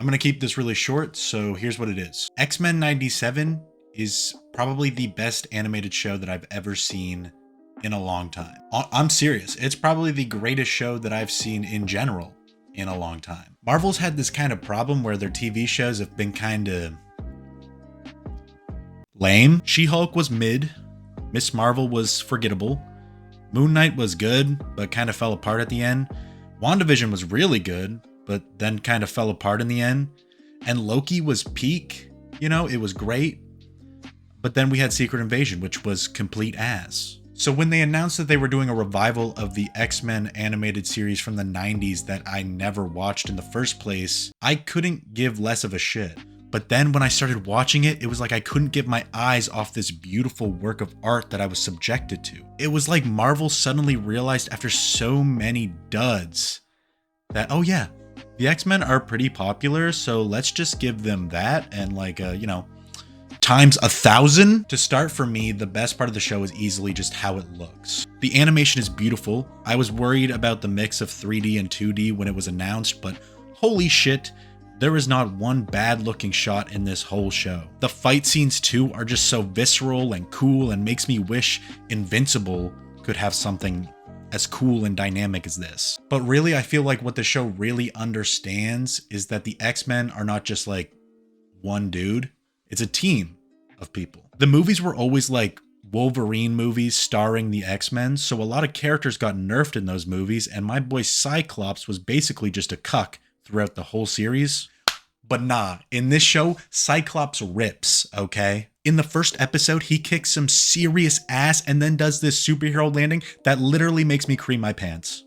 I'm going to keep this really short, so here's what it is. X-Men 97 is probably the best animated show that I've ever seen in a long time. I'm serious. It's probably the greatest show that I've seen in general in a long time. Marvel's had this kind of problem where their TV shows have been kind of lame. She-Hulk was mid. Miss Marvel was forgettable. Moon Knight was good, but kind of fell apart at the end. WandaVision was really good, but then kind of fell apart in the end. And Loki was peak. You know, it was great. But then we had Secret Invasion, which was complete ass. So when they announced that they were doing a revival of the X-Men animated series from the 90s that I never watched in the first place, I couldn't give less of a shit. But then when I started watching it, it was like I couldn't get my eyes off this beautiful work of art that I was subjected to. It was like Marvel suddenly realized after so many duds that, oh yeah, the X-Men are pretty popular, so let's just give them that and like, times 1,000. To start, for me, the best part of the show is easily just how it looks. The animation is beautiful. I was worried about the mix of 3D and 2D when it was announced, but holy shit, there is not one bad looking shot in this whole show. The fight scenes too are just so visceral and cool and makes me wish Invincible could have something as cool and dynamic as this. But really, I feel like what the show really understands is that the X-Men are not just like one dude. It's a team of people. The movies were always like Wolverine movies starring the X-Men, so a lot of characters got nerfed in those movies, and my boy Cyclops was basically just a cuck throughout the whole series. But nah, in this show, Cyclops rips, okay? In the first episode, he kicks some serious ass and then does this superhero landing that literally makes me cream my pants.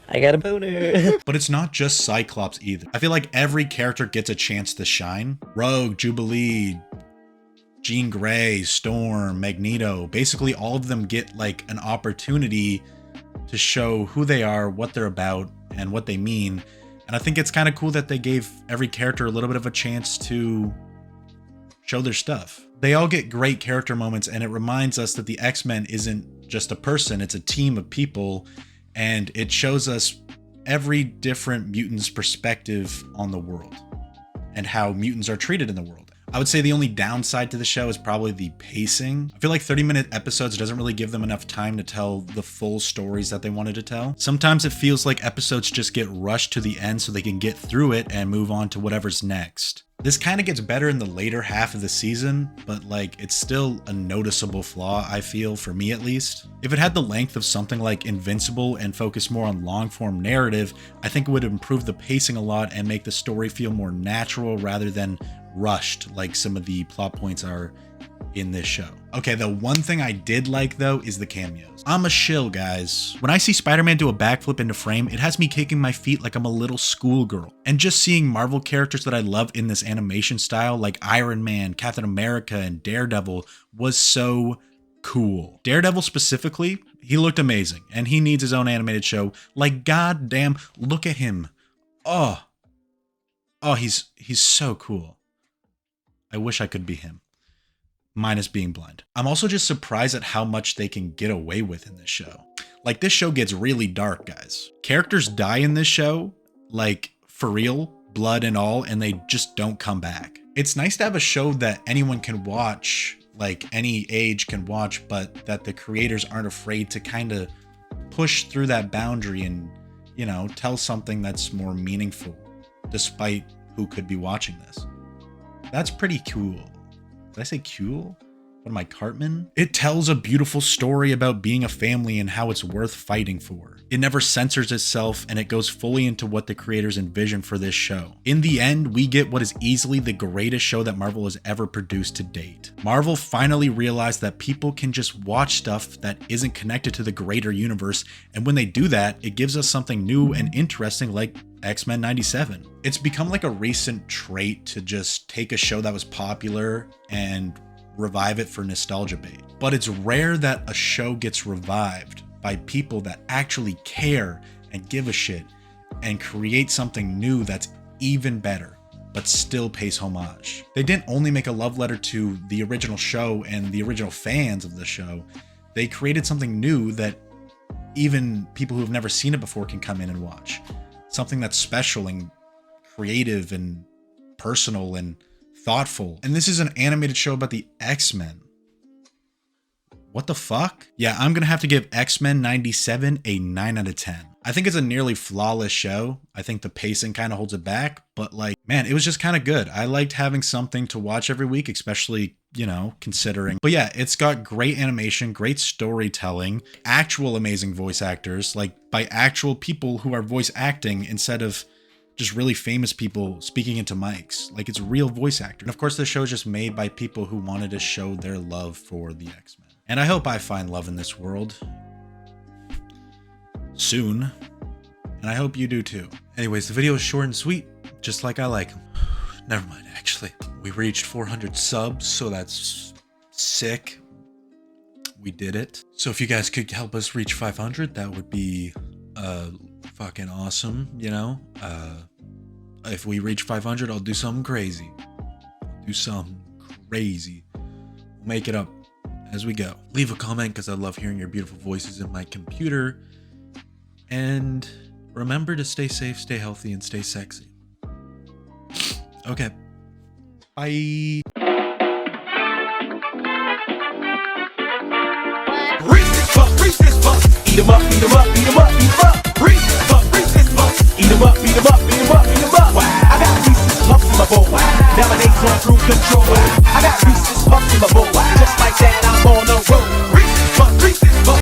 I got a boner. But it's not just Cyclops either. I feel like every character gets a chance to shine. Rogue, Jubilee, Jean Grey, Storm, Magneto, basically all of them get like an opportunity to show who they are, what they're about, and what they mean. And I think it's kind of cool that they gave every character a little bit of a chance to show their stuff. They all get great character moments, and it reminds us that the X-Men isn't just a person, it's a team of people. And it shows us every different mutant's perspective on the world and how mutants are treated in the world. I would say the only downside to the show is probably the pacing. I feel like 30-minute episodes doesn't really give them enough time to tell the full stories that they wanted to tell. Sometimes it feels like episodes just get rushed to the end so they can get through it and move on to whatever's next. This kind of gets better in the later half of the season, but like it's still a noticeable flaw, I feel, for me at least. If it had the length of something like Invincible and focus more on long-form narrative, I think it would improve the pacing a lot and make the story feel more natural rather than rushed like some of the plot points are in this show. Okay, the one thing I did like though is the cameos. I'm a shill, guys. When I see Spider-Man do a backflip into frame, it has me kicking my feet like I'm a little schoolgirl. And just seeing Marvel characters that I love in this animation style like Iron Man, Captain America, and Daredevil was so cool. Daredevil specifically, he looked amazing and he needs his own animated show. Like, goddamn, look at him. Oh, he's so cool. I wish I could be him. Minus being blind. I'm also just surprised at how much they can get away with in this show. Like, this show gets really dark, guys. Characters die in this show, like, for real, blood and all, and they just don't come back. It's nice to have a show that anyone can watch, like any age can watch, but that the creators aren't afraid to kind of push through that boundary and, you know, tell something that's more meaningful, despite who could be watching this. That's pretty cool. Did I say cool? What am I, Cartman? It tells a beautiful story about being a family and how it's worth fighting for. It never censors itself, and it goes fully into what the creators envisioned for this show. In the end, we get what is easily the greatest show that Marvel has ever produced to date. Marvel finally realized that people can just watch stuff that isn't connected to the greater universe, and when they do that, it gives us something new and interesting like X-Men 97. It's become like a recent trait to just take a show that was popular and revive it for nostalgia bait. But it's rare that a show gets revived by people that actually care and give a shit and create something new that's even better, but still pays homage. They didn't only make a love letter to the original show and the original fans of the show, They created something new that even people who have never seen it before can come in and watch. Something that's special and creative and personal and thoughtful. And this is an animated show about the X-Men. What the fuck? Yeah, I'm gonna have to give X-Men 97 a 9 out of 10. I think it's a nearly flawless show. I think the pacing kind of holds it back, but like, man, it was just kind of good. I liked having something to watch every week, especially, you know, considering. But yeah, it's got great animation, great storytelling, actual amazing voice actors, like by actual people who are voice acting instead of just really famous people speaking into mics. Like, it's real voice actors. And of course, the show is just made by people who wanted to show their love for the X-Men. And I hope I find love in this world soon. And I hope you do too. Anyways, the video is short and sweet, just like I like them. Never mind, actually. We reached 400 subs, so that's sick. We did it. So if you guys could help us reach 500, that would be fucking awesome, you know? If we reach 500, I'll do something crazy. We'll make it up as we go. Leave a comment because I love hearing your beautiful voices in my computer. And remember to stay safe, stay healthy, and stay sexy. Okay. Bye. Reach this fuck, eat 'em up, eat 'em up, eat 'em up.